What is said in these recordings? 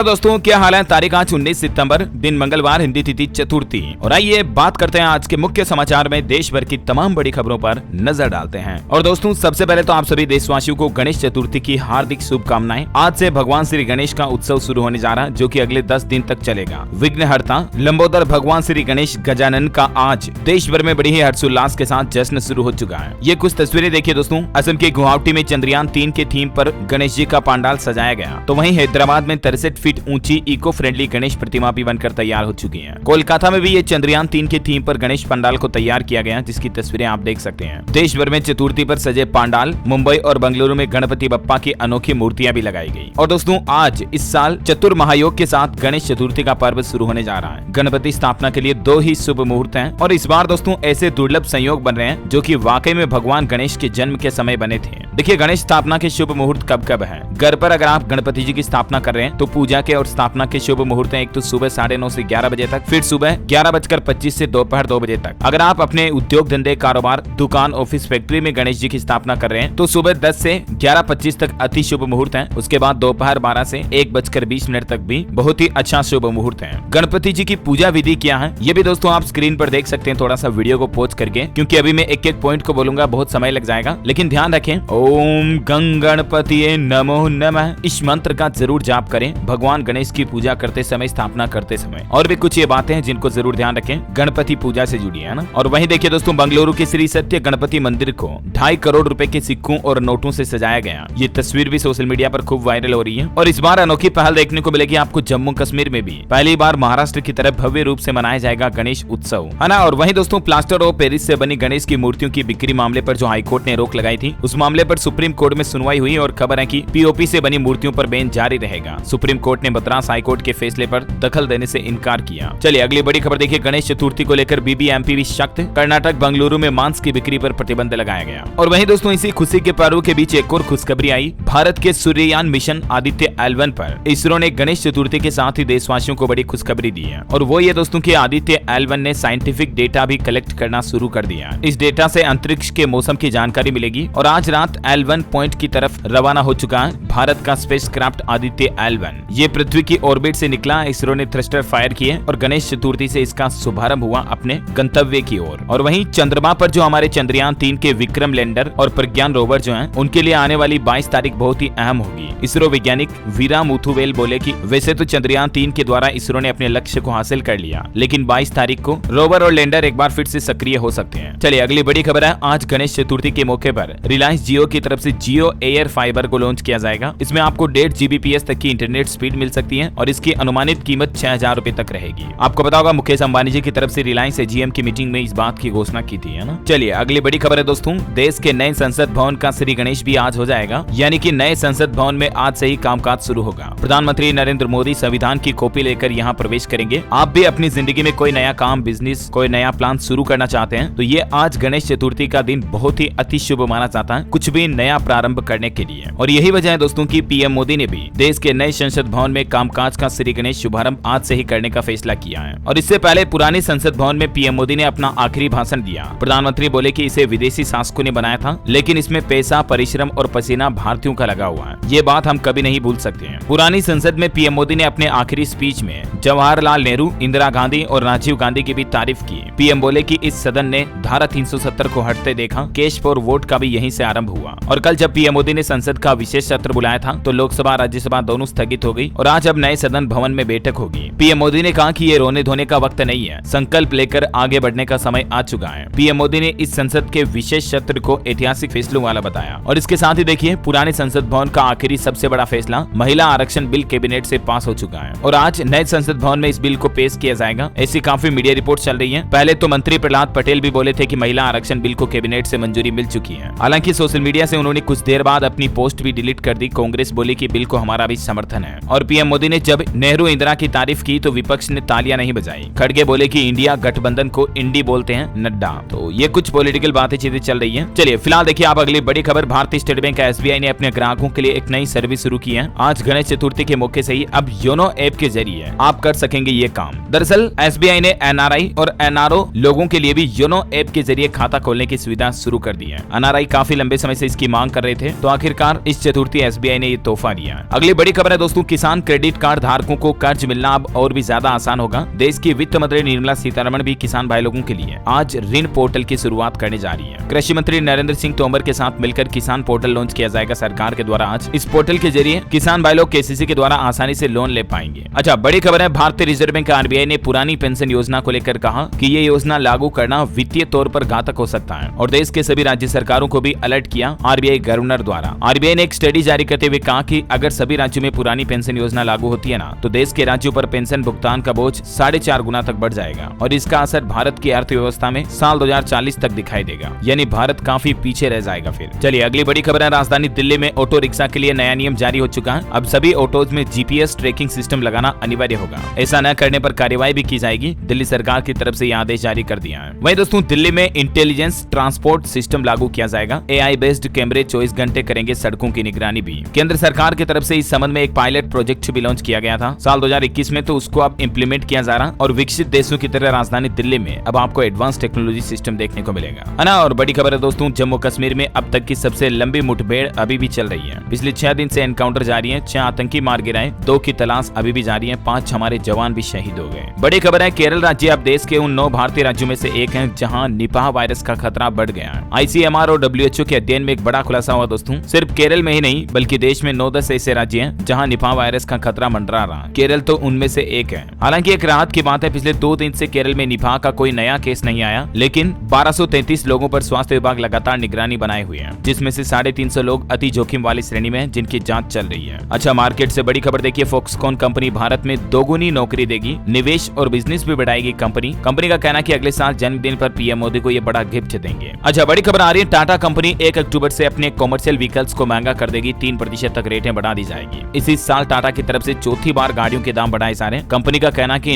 दोस्तों क्या हाल है। तारीख आज 19 सितंबर, दिन मंगलवार, हिंदी तिथि चतुर्थी। और आइए बात करते हैं आज के मुख्य समाचार में देश भर की तमाम बड़ी खबरों पर नजर डालते हैं। और दोस्तों सबसे पहले तो आप सभी देशवासियों को गणेश चतुर्थी की हार्दिक शुभकामनाएं। आज से भगवान श्री गणेश का उत्सव शुरू होने जा रहा है, जो कि अगले 10 दिन तक चलेगा। विघ्नहर्ता लंबोदर भगवान श्री गणेश गजानन का आज देश भर में बड़ी ही हर्षोल्लास के साथ जश्न शुरू हो चुका है। ये कुछ तस्वीरें देखिए दोस्तों। असम के गुवाहाटी में चंद्रयान 3 के थीम पर गणेश जी का पंडाल सजाया गया, तो वहीं हैदराबाद में 63 फीट ऊंची इको फ्रेंडली गणेश प्रतिमा भी बनकर तैयार हो चुकी है। कोलकाता में भी ये चंद्रयान 3 के थीम पर गणेश पंडाल को तैयार किया गया, जिसकी तस्वीरें आप देख सकते हैं। देश भर में चतुर्थी पर सजे पंडाल, मुंबई और बेंगलुरु में गणपति बप्पा की अनोखी मूर्तियां भी लगाई गई। और दोस्तों आज इस साल चतुर्महायोग के साथ गणेश चतुर्थी का पर्व शुरू होने जा रहा है। गणपति स्थापना के लिए 2 ही शुभ मुहूर्त हैं, और इस बार दोस्तों ऐसे दुर्लभ संयोग बन रहे हैं जो कि वाकई में भगवान गणेश के जन्म के समय बने थे। देखिए गणेश स्थापना के शुभ मुहूर्त कब कब है। घर पर अगर आप गणपति जी की स्थापना कर रहे हैं तो पूजा के और स्थापना के शुभ मुहूर्त हैं। एक तो सुबह 9:30 से 11 बजे तक, फिर सुबह 11:25 से दोपहर 2 बजे तक। अगर आप अपने उद्योग धंधे, कारोबार, दुकान, ऑफिस, फैक्ट्री में गणेश जी की स्थापना कर रहे हैं तो सुबह 10 से 11:25 तक अति शुभ मुहूर्त है। उसके बाद दोपहर 12 से 1:20 तक भी बहुत ही अच्छा शुभ मुहूर्त है। गणपति जी की पूजा विधि क्या है ये भी दोस्तों आप स्क्रीन पर देख सकते हैं, थोड़ा सा वीडियो को पॉज करके, क्योंकि अभी मैं एक एक पॉइंट को बोलूंगा, बहुत समय लग जाएगा। लेकिन ध्यान रखें, ओम गंग गणपतिये नमो नमः इस मंत्र का जरूर जाप करें भगवान गणेश की पूजा करते समय, स्थापना करते समय। और भी कुछ ये बातें हैं जिनको जरूर ध्यान रखें, गणपति पूजा से जुड़ी है ना। और वहीं देखिए दोस्तों, बेंगलुरु के श्री सत्य गणपति मंदिर को 2.5 करोड़ रुपए के सिक्कों और नोटों से सजाया गया। ये तस्वीर भी सोशल मीडिया पर खूब वायरल हो रही है। और इस बार अनोखी पहल देखने को मिलेगी आपको जम्मू कश्मीर में भी। पहली बार महाराष्ट्र की तरफ भव्य रूप से मनाया जाएगा गणेश उत्सव, है ना। और वहीं दोस्तों प्लास्टर ऑफ पेरिस से बनी गणेश की मूर्तियों की बिक्री मामले पर जो हाईकोर्ट ने रोक लगाई थी, उस मामले पर सुप्रीम कोर्ट में सुनवाई हुई और खबर है कि पीओपी से बनी मूर्तियों पर बैन जारी रहेगा। सुप्रीम कोर्ट ने मद्रास हाईकोर्ट के फैसले पर दखल देने से इनकार किया। चलिए अगली बड़ी खबर देखिए। गणेश चतुर्थी को लेकर बीबीएमपी भी सख्त। कर्नाटक बेंगलुरु में मांस की बिक्री पर प्रतिबंध लगाया गया। और वहीं दोस्तों इसी खुशी के पर्व के बीच एक और खुशखबरी आई। भारत के सूर्ययान मिशन आदित्य L1 पर इसरो ने गणेश चतुर्थी के साथ ही देशवासियों को बड़ी खुशखबरी दी है। और वो ये दोस्तों की आदित्य L1 ने साइंटिफिक डेटा भी कलेक्ट करना शुरू कर दिया। इस डेटा से अंतरिक्ष के मौसम की जानकारी मिलेगी। और आज रात L1 पॉइंट की तरफ रवाना हो चुका है भारत का स्पेसक्राफ्ट आदित्य L1। ये पृथ्वी की ऑर्बिट से निकला। इसरो ने थ्रस्टर फायर किए और गणेश चतुर्थी से इसका शुभारंभ हुआ अपने गंतव्य की ओर। और वहीं चंद्रमा पर जो हमारे चंद्रयान 3 के विक्रम लैंडर और प्रज्ञान रोवर जो हैं, उनके लिए आने वाली 22 तारीख बहुत ही अहम होगी। इसरो वैज्ञानिक वीरा मुथुवेल बोले कि वैसे तो चंद्रयान 3 के द्वारा इसरो ने अपने लक्ष्य को हासिल कर लिया, लेकिन 22 तारीख को रोवर और लैंडर एक बार फिर से सक्रिय हो सकते हैं। चलिए अगली बड़ी खबर है। आज गणेश चतुर्थी के मौके पर रिलायंस जियो की तरफ से जियो एयर फाइबर को लॉन्च किया जाएगा। इसमें आपको 1.5 Gbps तक की इंटरनेट स्पीड मिल सकती है और इसकी अनुमानित कीमत 6000 रुपए तक रहेगी। आपको पता होगा मुकेश अंबानी जी की तरफ से रिलायंस एजीएम की मीटिंग में इस बात की घोषणा की थी, है ना। चलिए अगली बड़ी खबर है दोस्तों। देश के नए संसद भवन का श्री गणेश भी आज हो जाएगा, यानी कि नए संसद भवन में आज से ही कामकाज शुरू होगा। प्रधानमंत्री नरेंद्र मोदी संविधान की कॉपी लेकर यहाँ प्रवेश करेंगे। आप भी अपनी जिंदगी में कोई नया काम, बिजनेस, कोई नया प्लान शुरू करना चाहते हैं तो ये आज गणेश चतुर्थी का दिन बहुत ही अति शुभ माना जाता है, कुछ भी नया प्रारंभ करने के लिए। और यही वजह है दोस्तों की पीएम मोदी ने भी देश के नए संसद भवन में कामकाज का श्री गणेश शुभारंभ आज से ही करने का फैसला किया है। और इससे पहले पुरानी संसद भवन में पीएम मोदी ने अपना आखिरी भाषण दिया। प्रधानमंत्री बोले कि इसे विदेशी शासकों ने बनाया था, लेकिन इसमें पैसा, परिश्रम और पसीना भारतीयों का लगा हुआ है। ये बात हम कभी नहीं भूल सकते हैं। पुरानी संसद में पीएम मोदी ने अपने आखिरी स्पीच में जवाहरलाल नेहरू, इंदिरा गांधी और राजीव गांधी की भी तारीफ की। पीएम बोले कि इस सदन ने धारा 370 को हटते देखा। कैश फॉर वोट का भी यहीं से आरंभ हुआ। और कल जब पीएम मोदी ने संसद का विशेष सत्र बुलाया था तो लोकसभा, राज्यसभा दोनों स्थगित हो गई और आज अब नए सदन भवन में बैठक होगी। पीएम मोदी ने कहा कि ये रोने धोने का वक्त नहीं है, संकल्प लेकर आगे बढ़ने का समय आ चुका है। पीएम मोदी ने इस संसद के विशेष सत्र को ऐतिहासिक फैसलों वाला बताया। और इसके साथ ही देखिए पुराने संसद भवन का आखिरी सबसे बड़ा फैसला महिला आरक्षण बिल कैबिनेट से पास हो चुका है और आज नए संसद भवन में इस बिल को पेश किया जाएगा। ऐसी काफी मीडिया रिपोर्ट चल रही है। पहले तो मंत्री प्रहलाद पटेल भी बोले थे कि महिला आरक्षण बिल को कैबिनेट से मंजूरी मिल चुकी है। हालांकि सोशल मीडिया से उन्होंने कुछ देर बाद अपनी पोस्ट भी डिलीट कर दी। कांग्रेस बोली कि बिल को हमारा भी समर्थन है। और पीएम मोदी ने जब नेहरू इंदिरा की तारीफ की तो विपक्ष ने तालियां नहीं बजाई। खड़गे बोले कि इंडिया गठबंधन को इंडी बोलते हैं नड्डा। तो ये कुछ पॉलिटिकल बातें चीजें चल रही है। चलिए फिलहाल देखिए आप अगली बड़ी खबर। भारतीय स्टेट बैंक SBI ने अपने ग्राहकों के लिए एक नई सर्विस शुरू की है। आज गणेश चतुर्थी के मौके से ही अब योनो ऐप के जरिए आप कर सकेंगे ये काम। दरअसल SBI ने NRI और NRO लोगों के लिए भी योनो ऐप के जरिए खाता खोलने की सुविधा शुरू कर दी है। NRI काफी लंबे समय से इसकी मांग कर रहे थे, तो आखिरकार इस चतुर्थी SBI ने ये तोहफा दिया। अगली बड़ी खबर है दोस्तों, किसान किसान क्रेडिट कार्ड धारकों को कर्ज मिलना अब और भी ज्यादा आसान होगा। देश की वित्त मंत्री निर्मला सीतारमण भी किसान भाई लोगों के लिए आज ऋण पोर्टल की शुरुआत करने जा रही है। कृषि मंत्री नरेंद्र सिंह तोमर के साथ मिलकर किसान पोर्टल लॉन्च किया जाएगा सरकार के द्वारा। आज इस पोर्टल के जरिए किसान भाई लोग केसीसी के द्वारा आसानी से लोन ले पाएंगे। अच्छा, बड़ी खबर है, भारतीय रिजर्व बैंक आरबीआई ने पुरानी पेंशन योजना को लेकर कहा कि ये योजना लागू करना वित्तीय तौर पर घातक हो सकता है और देश के सभी राज्य सरकारों को भी अलर्ट किया आरबीआई गवर्नर द्वारा। आरबीआई ने एक स्टडी जारी करते हुए कहा कि अगर सभी राज्यों में पुरानी पेंशन योजना लागू होती है ना, तो देश के राज्यों पर पेंशन भुगतान का बोझ 4.5 गुना तक बढ़ जाएगा और इसका असर भारत की अर्थव्यवस्था में साल 2040 तक दिखाई देगा, यानी भारत काफी पीछे रह जाएगा। फिर चलिए अगली बड़ी खबर है, राजधानी दिल्ली में ऑटो रिक्शा के लिए नया नियम जारी हो चुका है। अब सभी ऑटोज में जीपीएस ट्रैकिंग सिस्टम लगाना अनिवार्य होगा। ऐसा न करने पर कार्रवाई भी की जाएगी। दिल्ली सरकार की तरफ से यह आदेश जारी कर दिया है। वहीं दोस्तों, दिल्ली में इंटेलिजेंस ट्रांसपोर्ट सिस्टम लागू किया जाएगा। एआई बेस्ड कैमरे 24 घंटे करेंगे सड़कों की निगरानी भी। केंद्र सरकार की तरफ से इस संबंध में एक पायलट प्रोजेक्ट भी लॉन्च किया गया था साल 2021 में, तो उसको अब इम्प्लीमेंट किया जा रहा और विकसित देशों की तरह राजधानी दिल्ली में अब आपको एडवांस टेक्नोलॉजी सिस्टम देखने को मिलेगा, है ना। और बड़ी खबर है दोस्तों, जम्मू कश्मीर में अब तक की सबसे लंबी मुठभेड़ अभी भी चल रही है। पिछले 6 दिन से एनकाउंटर जारी है। 6 आतंकी मार गिराए, 2 की तलाश अभी भी जारी है, 5 हमारे जवान भी शहीद हो गए। बड़ी खबर है, केरल राज्य अब देश के उन 9 भारतीय राज्यों में से एक है जहां निपाह वायरस का खतरा बढ़ गया है। आईसीएमआर और डब्ल्यूएचओ के अध्ययन में एक बड़ा खुलासा हुआ दोस्तों। सिर्फ केरल में ही नहीं बल्कि देश में 9-10 ऐसे राज्य हैं जहां निपाह वायरस का खतरा मंडरा रहा है। केरल तो उनमें से एक है। हालांकि एक राहत की बात है, पिछले 2 दिन से केरल में निपाह का कोई नया केस नहीं आया, लेकिन 1233 लोगों पर स्वास्थ्य विभाग लगातार निगरानी बनाए हुए है, जिसमें से 350 लोग अति जोखिम वाली श्रेणी में हैं, जिनकी जांच चल रही है। अच्छा, मार्केट से बड़ी खबर देखिए, फॉक्सकॉन कंपनी भारत में दोगुनी नौकरी देगी, निवेश और बिजनेस भी बढ़ाएगी। कंपनी का कहना है कि अगले साल जन्मदिन पर पीएम मोदी को ये बड़ा गिफ्ट देंगे। अच्छा, बड़ी खबर आ रही है, टाटा कंपनी 1 अक्टूबर से अपने कॉमर्शियल व्हीकल्स को महंगा कर देगी। 3% तक रेटें बढ़ा दी जाएगी। इसी साल टाटा की तरफ से चौथी बार गाड़ियों के दाम बढ़ाए जा रहे हैं। कंपनी का कहना है कि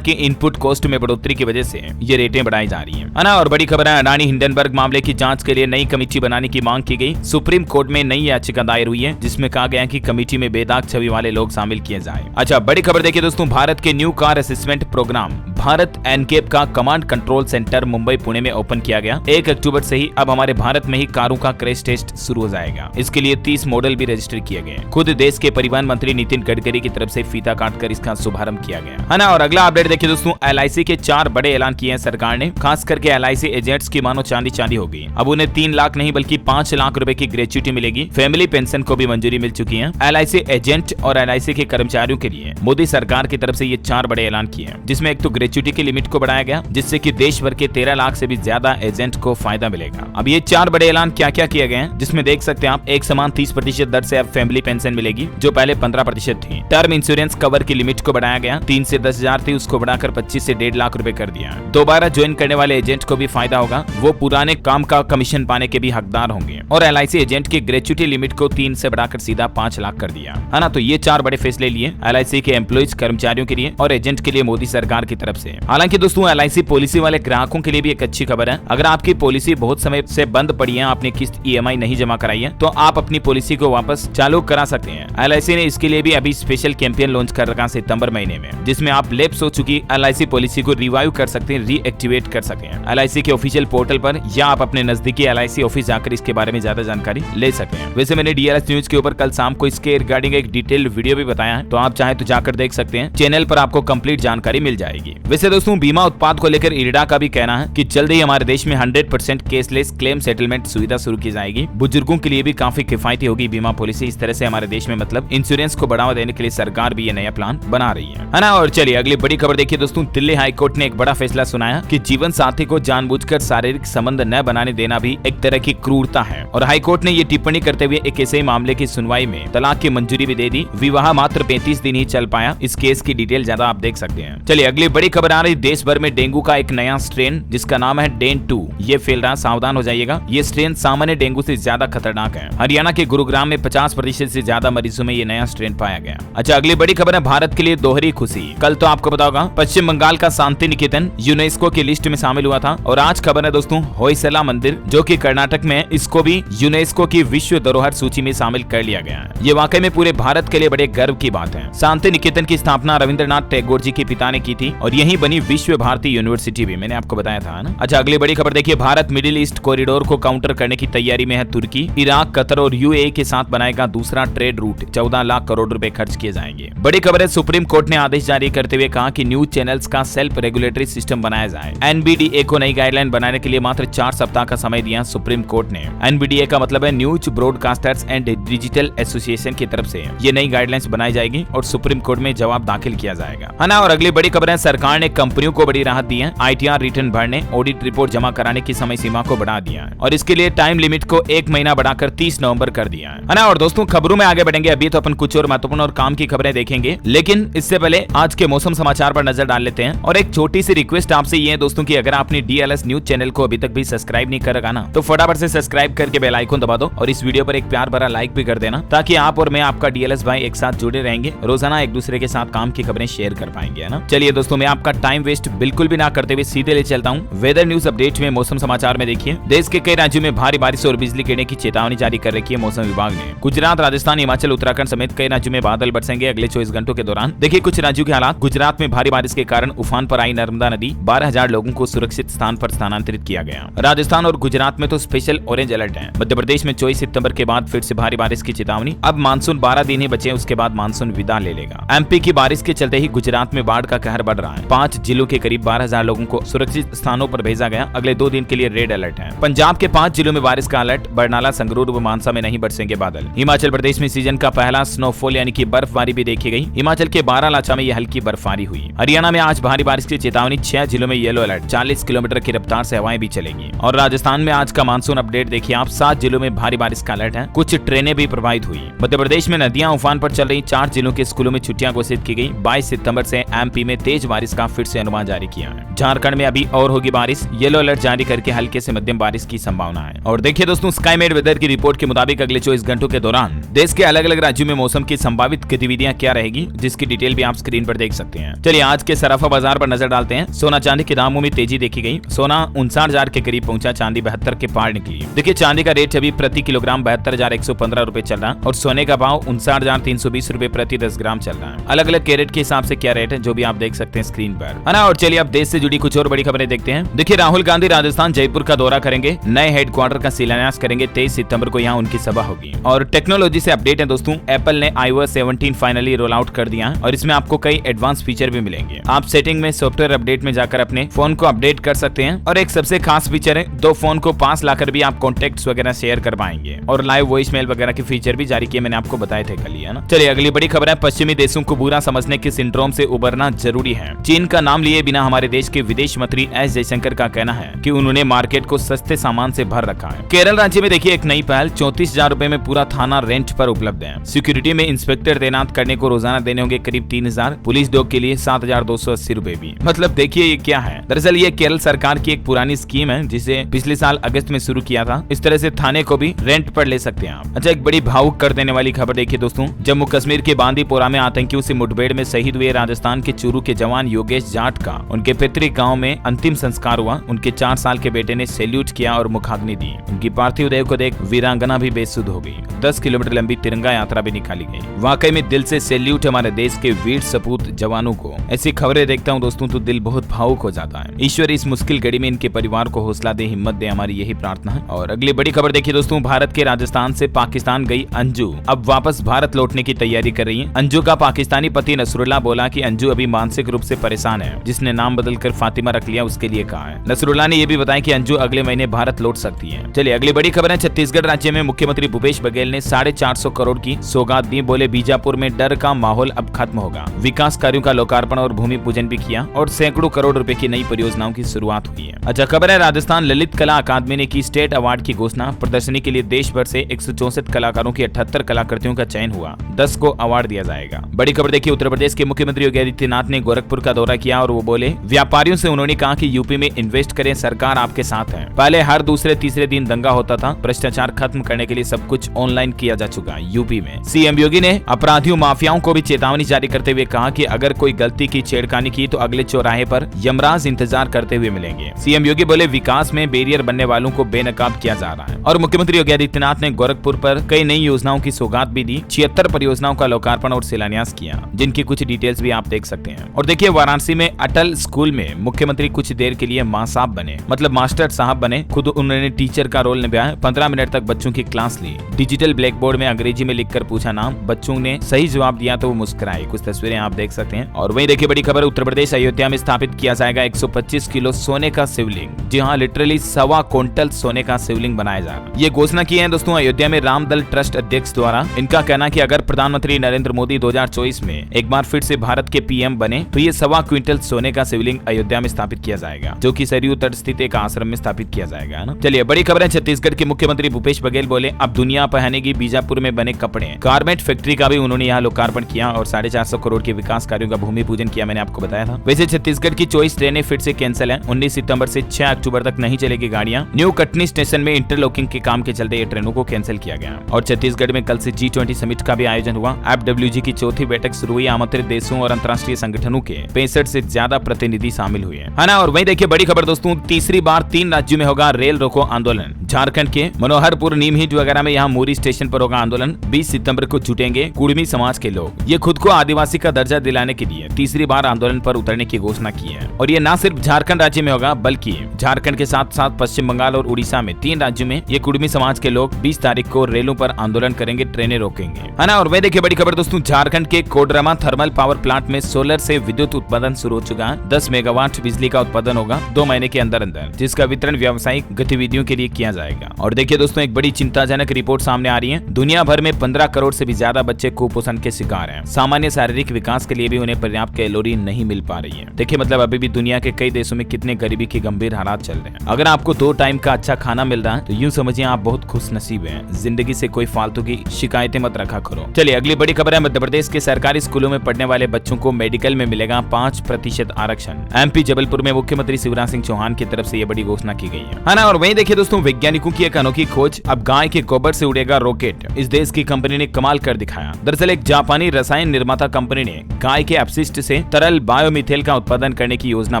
इनपुट कॉस्ट में बढ़ोतरी की वजह से ये रेटें बढ़ाई जा रही हैं। और बड़ी खबर है, अडानी हिंडनबर्ग मामले की जांच के लिए नई कमेटी बनाने की मांग की गई। सुप्रीम कोर्ट में नई याचिका दायर हुई है, जिसमें कहा गया कि कमेटी में बेदाग छवि वाले लोग शामिल किए जाए। अच्छा, बड़ी खबर देखिए दोस्तों, भारत के new car assessment programme Bharat NCAP का command control centre Mumbai Pune में ओपन किया गया। 1 अक्टूबर से ही अब हमारे भारत में ही कारों का क्रैश टेस्ट शुरू हो जाएगा। इसके लिए 30 मॉडल भी रजिस्टर किए गए। खुद देश के परिवहन मंत्री नितिन गडकरी की तरफ से फीता काटकर इसका शुभारंभ किया गया, है ना। और अगला अपडेट देखिए दोस्तों, एलआईसी के 4 बड़े ऐलान किए हैं सरकार ने। खास करके एलआईसी एजेंट्स की मानो चांदी हो गई। अब उन्हें 3 लाख नहीं बल्कि 5 लाख रुपए की ग्रेच्युटी मिलेगी। फैमिली पेंशन को भी मंजूरी मिल चुकी है। एलआईसी एजेंट और एलआईसी के कर्मचारियों के लिए मोदी सरकार की तरफ से ये 4 बड़े ऐलान किए हैं, जिसमें एक तो ग्रेच्युटी की लिमिट को बढ़ाया गया, जिससे कि देश भर के 13 लाख से भी ज्यादा एजेंट को फायदा मिलेगा। अब ये 4 बड़े ऐलान क्या क्या किए गए हैं, जिसमें देख सकते हैं आप, एक समान 30% दर से अब फैमिली पेंशन मिलेगी, जो पहले 15% थी। टर्म इंश्योरेंस कवर की लिमिट को बढ़ाया गया, 3 से 10 हजार थी, उसको बढ़ाकर 25 से 1.5 लाख रुपए कर दिया। दोबारा ज्वाइन करने वाले एजेंट को भी फायदा होगा, वो पुराने काम का कमीशन पाने के भी हकदार होंगे। और एलआईसी एजेंट की ग्रेच्युटी लिमिट को 3 से बढ़ाकर सीधा 5 लाख कर दिया, है ना। तो ये 4 बड़े फैसले लिए एलआईसी के एम्प्लॉइज कर्मचारियों के लिए और एजेंट के लिए मोदी सरकार की तरफ से। हालांकि दोस्तों, एलआईसी पॉलिसी वाले ग्राहकों के लिए भी एक अच्छी खबर है। अगर आपकी पॉलिसी बहुत समय से बंद पड़ी है, आपने किस्त ईएमआई नहीं जमा कराई है, तो आप अपनी पॉलिसी को वापस चालू करा सकते हैं। एलआईसी ने इसके लिए भी अभी स्पेशल कैंपेन लॉन्च कर रखा सितंबर महीने में, जिसमें आप लैप्स हो चुकी एलआईसी पॉलिसी को रिवाइव कर सकते हैं, रीएक्टिवेट कर सकते हैं एलआईसी के ऑफिशियल पोर्टल पर, या आप अपने नजदीकी एलआईसी ऑफिस जाकर इसके बारे में ज्यादा जानकारी ले सकते हैं। वैसे मैंने डीआरएस न्यूज के ऊपर कल शाम को इसके रिगार्डिंग एक डिटेल वीडियो भी बताया है, तो आप चाहे तो जाकर देख सकते हैं। चैनल पर आपको कंप्लीट जानकारी मिल जाएगी। वैसे दोस्तों, बीमा उत्पाद को लेकर इरडा का भी कहना है कि जल्द ही हमारे देश में 100% केसलेस क्लेम सेटलमेंट सुविधा शुरू की जाएगी। बुजुर्गों के लिए भी काफी किफायती होगी बीमा पॉलिसी। इस तरह से हमारे देश में मतलब इंश्योरेंस को बढ़ावा देने के लिए सरकार भी ये नया प्लान बना रही है ना। और चलिए अगली बड़ी खबर देखिए दोस्तों, दिल्ली हाईकोर्ट ने एक बड़ा फैसला सुनाया कि जीवन साथी को जानबूझकर शारीरिक संबंध न बनाने देना भी एक तरह की क्रूरता है। और हाईकोर्ट ने ये टिप्पणी करते हुए एक ऐसे मामले की सुनवाई में तलाक की मंजूरी भी दे दी। विवाह मात्र 35 दिन ही चल पाया। इस केस की डिटेल ज्यादा आप देख सकते हैं। चलिए अगली बड़ी खबर आ रही, देश भर में डेंगू का एक नया स्ट्रेन जिसका नाम है डेन 2 ये फैल रहा, सावधान हो जाइएगा। ये स्ट्रेन सामान्य डेंगू से ज्यादा खतरनाक है। हरियाणा के गुरुग्राम में 50% से ज्यादा मरीजों में ये नया स्ट्रेन पाया गया। अच्छा, अगली बड़ी खबर है, भारत के लिए दोहरी खुशी। कल तो आपको पता होगा पश्चिम बंगाल का शांति निकेतन यूनेस्को की लिस्ट में शामिल हुआ था, और आज खबर है दोस्तों, होयसला मंदिर जो कि कर्नाटक में, इसको भी यूनेस्को की विश्व धरोहर सूची में शामिल कर लिया गया है। ये वाकई में पूरे भारत के लिए बड़े गर्व की बात है। शांति निकेतन की स्थापना रविंद्रनाथ टैगोर जी के पिता ने की थी, और यही यहीं बनी विश्व भारती यूनिवर्सिटी भी, मैंने आपको बताया था ना। अच्छा, अगली बड़ी खबर देखिए, भारत मिडिल ईस्ट कॉरिडोर को काउंटर करने की तैयारी में है तुर्की। इराक, कतर और यूएई के साथ बनाएगा दूसरा ट्रेड रूट, 14 लाख करोड़ रुपए खर्च किए जाएंगे। बड़ी खबर है, सुप्रीम कोर्ट ने आदेश जारी करते हुए कहा कि न्यूज चैनल्स का सेल्फ रेगुलेटरी सिस्टम बनाया जाए। एनबीडीए को नई गाइडलाइन बनाने के लिए मात्र 4 सप्ताह का समय दिया सुप्रीम कोर्ट ने। एनबीडीए का मतलब है news broadcasters and digital association की तरफ से ये नई गाइडलाइंस बनाई जाएगी और सुप्रीम कोर्ट में जवाब दाखिल किया जाएगा, है ना। और अगली बड़ी खबर है, सरकार ने कंपनियों को बड़ी राहत दी है। आईटीआर रिटर्न भरने, ऑडिट रिपोर्ट जमा कराने की समय सीमा को बढ़ा दिया है और इसके लिए टाइम लिमिट को 1 महीना बढ़ाकर 30 नवंबर कर दिया है ना। और दोस्तों, खबरों में आगे बढ़ेंगे, अभी तो अपन कुछ और महत्वपूर्ण और काम की खबरें देखेंगे, लेकिन इससे पहले आज के मौसम समाचार पर नजर डाल लेते हैं। और एक छोटी सी रिक्वेस्ट आपसे ये है दोस्तों कि अगर आपने डीएलएस न्यूज चैनल को अभी तक भी सब्सक्राइब नहीं कर रखा ना, तो फटाफट से सब्सक्राइब करके बेल आइकन दबा दो और इस वीडियो पर एक प्यार भरा लाइक भी कर देना, ताकि आप और मैं, आपका डीएलएस भाई, एक साथ जुड़े रहेंगे, रोजाना एक दूसरे के साथ काम की खबरें शेयर कर पाएंगे, है ना। चलिए दोस्तों, मैं आपका टाइम वेस्ट बिल्कुल भी ना करते हुए सीधे ले चलता हूँ वेदर न्यूज अपडेट में। मौसम समाचार में देखिए, देश के कई राज्यों में भारी बारिश और बिजली गिरने की चेतावनी जारी कर रखी है मौसम विभाग ने। गुजरात, राजस्थान, हिमाचल, उत्तराखंड समेत कई राज्यों में बादल बरसेंगे अगले 24 घंटों के दौरान। देखिए कुछ राज्यों के हालात। गुजरात में भारी बारिश के कारण उफान पर आई नर्मदा नदी, 12,000 लोगों को सुरक्षित स्थान पर स्थानांतरित किया गया। राजस्थान और गुजरात में तो स्पेशल ऑरेंज अलर्ट है। मध्य प्रदेश में 24 सितंबर के बाद फिर से भारी बारिश की चेतावनी। अब मानसून 12 दिन ही बचे, उसके बाद मानसून विदा ले लेगा। एमपी की बारिश के चलते ही गुजरात में बाढ़ का कहर बढ़ रहा है। 5 जिलों के करीब 12,000 लोगों को सुरक्षित स्थानों पर भेजा गया। अगले 2 दिन के लिए रेड अलर्ट है। पंजाब के 5 जिलों में बारिश का अलर्ट। बरनाला, संगरूर व मानसा में नहीं बरसेंगे बादल। हिमाचल प्रदेश में सीजन का पहला स्नोफॉल यानी कि बर्फबारी भी देखी गई। हिमाचल के बारालाचा में यह हल्की बर्फबारी हुई। हरियाणा में आज भारी बारिश की चेतावनी। 6 जिलों में येलो अलर्ट, 40 किलोमीटर की रफ्तार से हवाएं भी चलेंगी। और राजस्थान में आज का मानसून अपडेट देखिए आप, 7 जिलों में भारी बारिश का अलर्ट है। कुछ ट्रेनें भी प्रभावित हुई। मध्य प्रदेश में नदियां उफान पर चल रही। 4 जिलों के स्कूलों में छुट्टियां घोषित की गई। 22 सितंबर से एमपी में तेज बारिश का फिर से अनुमान जारी किया है। झारखंड में अभी और होगी बारिश, येलो अलर्ट जारी करके हल्के से मध्यम बारिश की संभावना है। और देखिए दोस्तों, स्काईमेट वेदर की रिपोर्ट के मुताबिक अगले 24 घंटों के दौरान देश के अलग अलग राज्यों में मौसम की संभावित गतिविधियां क्या रहेगी, जिसकी डिटेल भी आप स्क्रीन पर देख सकते हैं। चलिए आज के सराफा बाजार पर नजर डालते हैं। सोना चांदी के दामों में तेजी देखी गई। सोना 59,000 के करीब पहुंचा, चांदी 72 के पार निकली। देखिए चांदी का रेट अभी प्रति किलोग्राम 72,115 रुपए चल रहा है और सोने का भाव 59,320 रुपए प्रति 10 ग्राम चल रहा है। अलग अलग कैरेट के हिसाब से क्या रेट है जो भी आप देख सकते हैं स्क्रीन पर, है ना। और चलिए अब देश से जुड़ी कुछ और बड़ी खबरें देखते हैं। देखिए राहुल गांधी राजस्थान जयपुर का दौरा करेंगे, नए हेडक्वार्टर का शिलान्यास करेंगे। 23 सितंबर को यहाँ उनकी सभा होगी। और टेक्नोलॉजी से अपडेट है दोस्तों, एप्पल ने iOS 17 फाइनली रोल आउट कर दिया है और इसमें आपको कई एडवांस फीचर भी मिलेंगे। आप सेटिंग में सॉफ्टवेयर अपडेट में जाकर अपने फोन को अपडेट कर सकते हैं। और एक सबसे खास फीचर है, 2 फोन को पास लाकर भी आप कॉन्टेक्ट्स वगैरह शेयर कर पाएंगे। और लाइव वॉइस मेल वगैरह के फीचर भी जारी किए, मैंने आपको बताए थे कल, है ना। चलिए अगली बड़ी खबर है, पश्चिमी देशों को बुरा समझने के सिंड्रोम से उबरना जरूरी है। चीन का नाम लिए बिना हमारे देश के विदेश मंत्री एस जयशंकर का कहना है कि उन्होंने मार्केट को सस्ते सामान से भर रखा है। केरल राज्य में देखिए एक नई पहल, 34,000 रुपए में पूरा थाना रेंट पर उपलब्ध है। सिक्योरिटी में इंस्पेक्टर तैनात करने को रोजाना देने होंगे करीब 3,000, पुलिस डॉग के लिए 7,280 रुपए भी। मतलब देखिए ये क्या है। दरअसल ये केरल सरकार की एक पुरानी स्कीम है जिसे पिछले साल अगस्त में शुरू किया था। इस तरह से थाने को भी रेंट पर ले सकते हैं आप। अच्छा, एक बड़ी भावुक कर देने वाली खबर देखिए दोस्तों, जम्मू कश्मीर के बांदीपोरा में आतंकियों से मुठभेड़ में शहीद हुए राजस्थान के चूरू के जवान योगेश जाट का उनके पैतृक गांव में अंतिम संस्कार हुआ। उनके 4 साल के बेटे ने सैल्यूट किया और मुखाग्नि दी। उनकी पार्थिव देह को देख वीरांगना भी बेसुध हो गई। 10 किलोमीटर लंबी तिरंगा यात्रा भी निकाली गई। वाकई में दिल से सैल्यूट हमारे देश के वीर सपूत जवानों को। ऐसी खबरें देखता हूँ दोस्तों तो दिल बहुत भावुक हो जाता है। ईश्वर इस मुश्किल घड़ी में इनके परिवार को हौसला दे, हिम्मत दे, हमारी यही प्रार्थना है। और अगली बड़ी खबर देखिए दोस्तों, भारत के राजस्थान से पाकिस्तान गई अंजू अब वापस भारत लौटने की तैयारी कर रही है। अंजू का पाकिस्तानी पति नसरुल्लाह बोला कि अंजू अभी मानसिक रूप से परेशान है, जिसने नाम बदलकर फातिमा रख लिया, उसके लिए कहा है। नसरुल्लाह ने यह भी बताया कि अंजू अगले महीने भारत लौट सकती है। चलिए अगली बड़ी खबर है, छत्तीसगढ़ राज्य में मुख्यमंत्री भूपेश बघेल ने 450 करोड़ की सौगात दी। बोले बीजापुर में डर का माहौल अब खत्म होगा। विकास कार्यों का लोकार्पण और भूमि पूजन भी किया और सैकड़ों करोड़ रुपए की नई परियोजनाओं की शुरुआत हुई है। अच्छा खबर है, राजस्थान ललित कला अकादमी ने की स्टेट अवार्ड की घोषणा। प्रदर्शनी के लिए देश भर से 164 कलाकारों की 78 कलाकृतियों का चयन हुआ। 10 को अवार्ड दिया जाएगा। बड़ी खबर देखिए, उत्तर प्रदेश के मुख्यमंत्री योगी आदित्यनाथ ने गोरखपुर का दौरा किया और वो बोले व्यापारियों से उन्होंने कहा कि यूपी में इन्वेस्ट करें, सरकार आपके साथ है। पहले हर दूसरे तीसरे दिन दंगा होता था, भ्रष्टाचार खत्म करने के लिए सब कुछ ऑनलाइन किया जा चुका है यूपी में। सीएम योगी ने अपराधियों माफियाओं को भी चेतावनी जारी करते हुए कहा कि अगर कोई गलती की, छेड़खानी की तो अगले चौराहे पर यमराज इंतजार करते हुए मिलेंगे। सीएम योगी बोले विकास में बैरियर बनने वालों को बेनकाब किया जा रहा है। और मुख्यमंत्री योगी आदित्यनाथ ने गोरखपुर पर कई नई योजनाओं की सौगात भी दी। 76 परियोजनाओं का लोकार्पण और शिलान्यास किया, जिनकी कुछ डिटेल्स भी आप देख सकते हैं। और देखिए वाराणसी वाराणसी में अटल स्कूल में मुख्यमंत्री कुछ देर के लिए मां साहब बने, मतलब मास्टर साहब बने। खुद उन्होंने टीचर का रोल निभाया। 15 मिनट तक बच्चों की क्लास ली। डिजिटल ब्लैक बोर्ड में अंग्रेजी में लिखकर पूछा नाम, बच्चों ने सही जवाब दिया तो वो मुस्कुराए। कुछ तस्वीरें आप देख सकते हैं। और वहीं देखिए बड़ी खबर, उत्तर प्रदेश अयोध्या में स्थापित किया जाएगा 125 किलो सोने का शिवलिंग। जी हाँ, लिटरली 1.25 क्विंटल सोने का शिवलिंग बनाया जाएगा। ये घोषणा की है दोस्तों अयोध्या में रामदल ट्रस्ट अध्यक्ष द्वारा। इनका कहना कि अगर प्रधानमंत्री नरेंद्र मोदी 2024 में एक बार फिर से भारत के पीएम बने तो ये 1.25 क्विंटल सोने का शिवलिंग अयोध्या में स्थापित किया जाएगा, जो कि सरयू तट स्थित एक आश्रम में स्थापित किया जाएगा ना। चलिए बड़ी खबर है, छत्तीसगढ़ के मुख्यमंत्री भूपेश बघेल बोले अब दुनिया पहनेगी बीजापुर में बने कपड़े। गारमेंट फैक्ट्री का भी उन्होंने यहाँ लोकार्पण किया और 450 करोड़ के विकास कार्यों का भूमि पूजन किया, मैंने आपको बताया था। वैसे छत्तीसगढ़ की 24 ट्रेनें फिर से कैंसिल है। 19 सितंबर से 6 अक्टूबर तक नहीं चलेगी गाड़ियां। न्यू कटनी स्टेशन में इंटरलॉकिंग के काम के चलते ये ट्रेनों को कैंसिल किया गया। और छत्तीसगढ़ में कल से G20 समिट का भी आयोजन हुआ। FWG की चौथी बैठक शुरू हुई। आमंत्रित देशों और अंतर्राष्ट्रीय संगठनों के 65 से ज्यादा प्रतिनिधि शामिल हुए है ना। और वहीं देखिए बड़ी खबर दोस्तों, तीसरी बार 3 राज्यों में होगा रेल रोको आंदोलन। झारखंड के मनोहरपुर, नीमहिज वगैरह में यहाँ मोरी स्टेशन पर होगा आंदोलन। 20 सितंबर को जुटेंगे कुड़मी समाज के लोग। ये खुद को आदिवासी का दर्जा दिलाने के लिए तीसरी बार आंदोलन पर उतरने की घोषणा की है। और ये न सिर्फ झारखंड राज्य में होगा बल्कि झारखंड के साथ साथ पश्चिम बंगाल और उड़ीसा में 3 राज्यों में ये कुड़मी समाज के लोग 20 तारीख को रेलों पर आंदोलन करेंगे, ट्रेनें रोकेंगे, है ना। और वह देखिए बड़ी खबर दोस्तों, झारखंड के कोडरमा थर्मल पावर प्लांट में सोलर से विद्युत उत्पादन शुरू हो चुका है। 10 मेगावाट बिजली का उत्पादन होगा 2 महीने के अंदर अंदर, जिसका वितरण व्यावसायिक गतिविधियों के लिए किया जाएगा। और देखिए दोस्तों, एक बड़ी चिंताजनक रिपोर्ट सामने आ रही है। दुनिया भर में 15 करोड़ से भी ज्यादा बच्चे कुपोषण के शिकार हैं। सामान्य शारीरिक विकास के लिए भी उन्हें पर्याप्त कैलोरी नहीं मिल पा रही है। देखिए मतलब अभी भी दुनिया के कई देशों में कितने गरीबी के गंभीर हालात चल रहे हैं। अगर आपको 2 टाइम का अच्छा खाना मिल रहा है तो यूं समझिए आप बहुत खुश नसीब हैं। जिंदगी से कोई फालतू की शिकायतें मत रखा करो। चलिए अगली बड़ी खबर है, मध्य प्रदेश के सरकारी स्कूलों में पढ़ने वाले बच्चों को मेडिकल में मिलेगा 5% आरक्षण। MP जबलपुर में मुख्यमंत्री शिवराज सिंह चौहान की तरफ से यह बड़ी घोषणा की गई है ना। और वहीं देखिए दोस्तों, वैज्ञानिकों की एक अनोखी खोज, अब गाय के गोबर से उड़ेगा रॉकेट। इस देश की कंपनी ने कमाल कर दिखाया। दरअसल एक जापानी रसायन निर्माता कंपनी ने गाय के अपशिष्ट से तरल बायोमीथेन का उत्पादन करने की योजना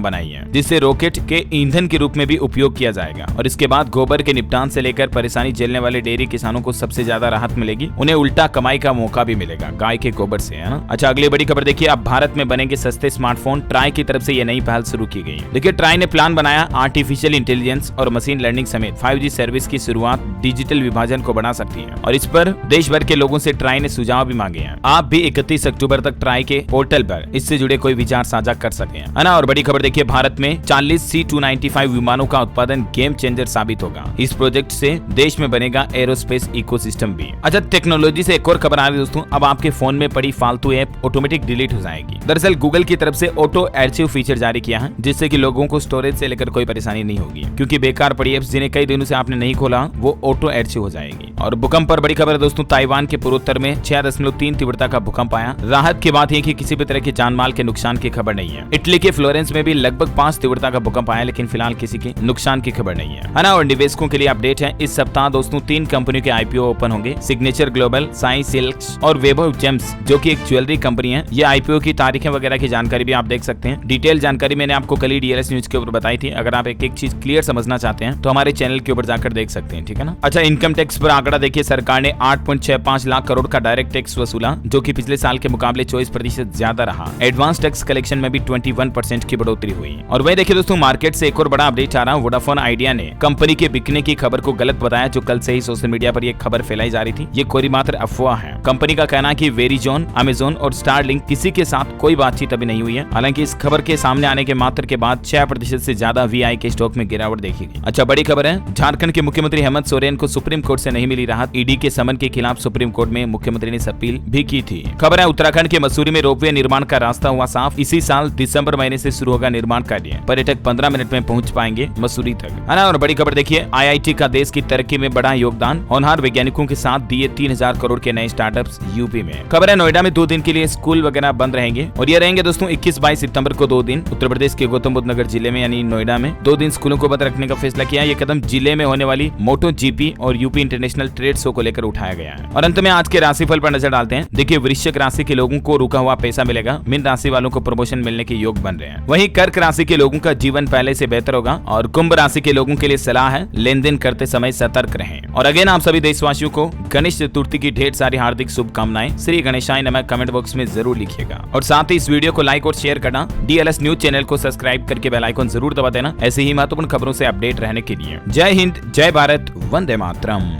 बनाई है, जिससे रॉकेट के ईंधन के रूप में भी उपयोग किया जाएगा। और इसके बाद गोबर के निपटान से लेकर परेशानी झेलने वाले डेयरी किसानों को सबसे ज्यादा राहत मिलेगी। उन्हें उल्टा कमाई का मौका भी मिलेगा गाय के गोबर से, है ना। अच्छा अगली बड़ी खबर देखिए, अब भारत में बनेंगे सस्ते स्मार्टफोन। ट्राई की तरफ से ये नई पहल शुरू की गई। देखिए ट्राई ने प्लान बनाया आर्टिफिशियल इंटेलिजेंस और मशीन लर्निंग समेत 5G सर्विस की शुरुआत डिजिटल विभाजन को बढ़ा सकती है। और इस पर देश भर के लोगों से ट्राई ने सुझाव भी मांगे हैं। आप भी 31 अक्टूबर तक ट्राई के पोर्टल पर इससे जुड़े कोई विचार साझा कर सकते हैं, है ना। और बड़ी खबर देखिए, भारत में 40 C295 विमानों का उत्पादन गेम चेंजर साबित होगा। इस प्रोजेक्ट से देश में बनेगा एरोस्पेस इकोसिस्टम भी। अच्छा टेक्नोलॉजी से एक और खबर आ रही है दोस्तों, अब आपके फोन में पड़ी फालतू ऐप ऑटोमेटिक डिलीट हो जाएगी। दरअसल गूगल की तरफ से ऑटो आर्चिव फीचर जारी किया है, जिससे कि लोगों को स्टोरेज से लेकर कोई परेशानी नहीं होगी, क्योंकि बेकार पड़ी एप्स जिन्हें कई दिनों से आपने नहीं खोला वो ऑटो आर्चिव हो जाएगी। और भूकंप पर बड़ी खबर है दोस्तों, ताइवान के पूर्वोत्तर में 6.3 तीव्रता का भूकंप आया। राहत की बात है कि किसी भी तरह के जानमाल के नुकसान की खबर नहीं है। इटली के फ्लोरेंस में भी लगभग 5 तीव्रता का भूकंप आया, लेकिन फिलहाल किसी के नुकसान की खबर नहीं है ना। और निवेशकों के लिए अपडेट है, इस सप्ताह दोस्तों 3 कंपनियों के IPO ओपन होंगे। सिग्नेचर ग्लोबल, साई सिल्क्स और वैभव जेम्स, जो कि एक ज्वेलरी कंपनी है। ये IPO की तारीखें वगैरह की जानकारी भी आप देख सकते हैं। डिटेल जानकारी मैंने आपको कल ही DLS न्यूज के ऊपर बताई थी। अगर आप एक चीज क्लियर समझना चाहते हैं तो हमारे चैनल के ऊपर जाकर देख सकते हैं, ठीक है ना। अच्छा इनकम टैक्स पर आंकड़ा देखिए, सरकार ने 8.65 लाख करोड़ का डायरेक्ट टैक्स वसूला, जो कि पिछले साल के मुकाबले 24% ज्यादा रहा। एडवांस टैक्स कलेक्शन में भी 21% की बढ़ोतरी हुई। और वही देखिए दोस्तों, मार्केट से एक और बड़ा अपडेट आ रहा है। वोडाफोन आइडिया ने कंपनी के बिकने की खबर को गलत बताया, जो कल से ही सोशल मीडिया पर यह खबर फैलाई जा रही थी। ये कोई मात्र अफवाह है। कंपनी का कहना है कि वेरिजोन, अमेजोन और स्टारलिंक किसी के साथ कोई बातचीत अभी नहीं हुई है। हालांकि इस खबर के सामने आने के मात्र के बाद 6% से ज्यादा VI के स्टॉक में गिरावट देखी गई। अच्छा बड़ी खबर है, झारखंड के मुख्यमंत्री हेमंत सोरेन को सुप्रीम कोर्ट से नहीं मिली राहत। ED के समन के खिलाफ सुप्रीम कोर्ट में मुख्यमंत्री ने अपील भी की थी। खबर है, उत्तराखंड के मसूरी में रोपवे निर्माण का रास्ता हुआ साफ। इसी साल दिसंबर महीने से शुरू होगा निर्माण कार्य। पर्यटक 15 मिनट में पहुंच पाएंगे मसूरी तक, है ना। और बड़ी खबर देखिए, IIT का देश की तरक्की में बड़ा योगदान। होनहार वैज्ञानिकों के साथ दिए 3000 करोड़ के नए स्टार्टअप्स यूपी में। खबर है, नोएडा में 2 दिन के लिए स्कूल वगैरह बंद रहेंगे। और ये रहेंगे दोस्तों 21-22 सितंबर को 2 दिन। उत्तर प्रदेश के गौतम बुद्ध नगर जिले में यानी नोएडा में 2 दिन स्कूलों को बंद रखने का फैसला किया। ये कदम जिले में होने वाली MotoGP और यूपी इंटरनेशनल ट्रेड शो को लेकर उठाया गया है। और अंत में आज के राशिफल पर नजर डालते हैं। देखिए वृश्चिक राशि के लोगों को रुका हुआ पैसा मिलेगा। मीन राशि वालों को प्रमोशन मिलने के योग बन रहे हैं। वहीं कर्क राशि के लोगों का जीवन पहले से बेहतर होगा। और कुंभ राशि के लोगों के लिए सलाह है, लेन देन करते समय सतर्क रहें। और अगेन आप सभी देशवासियों को गणेश चतुर्थी की ढेर सारी हार्दिक शुभकामनाएं। श्री गणेशाय नमः कमेंट बॉक्स में जरूर लिखिएगा। और साथ ही इस वीडियो को लाइक और शेयर शेयर करना। DLS न्यूज चैनल को सब्सक्राइब करके बेल आइकन जरूर दबा देना ऐसी ही महत्वपूर्ण खबरों से अपडेट रहने के लिए। जय हिंद, जय भारत, वंदे मातरम।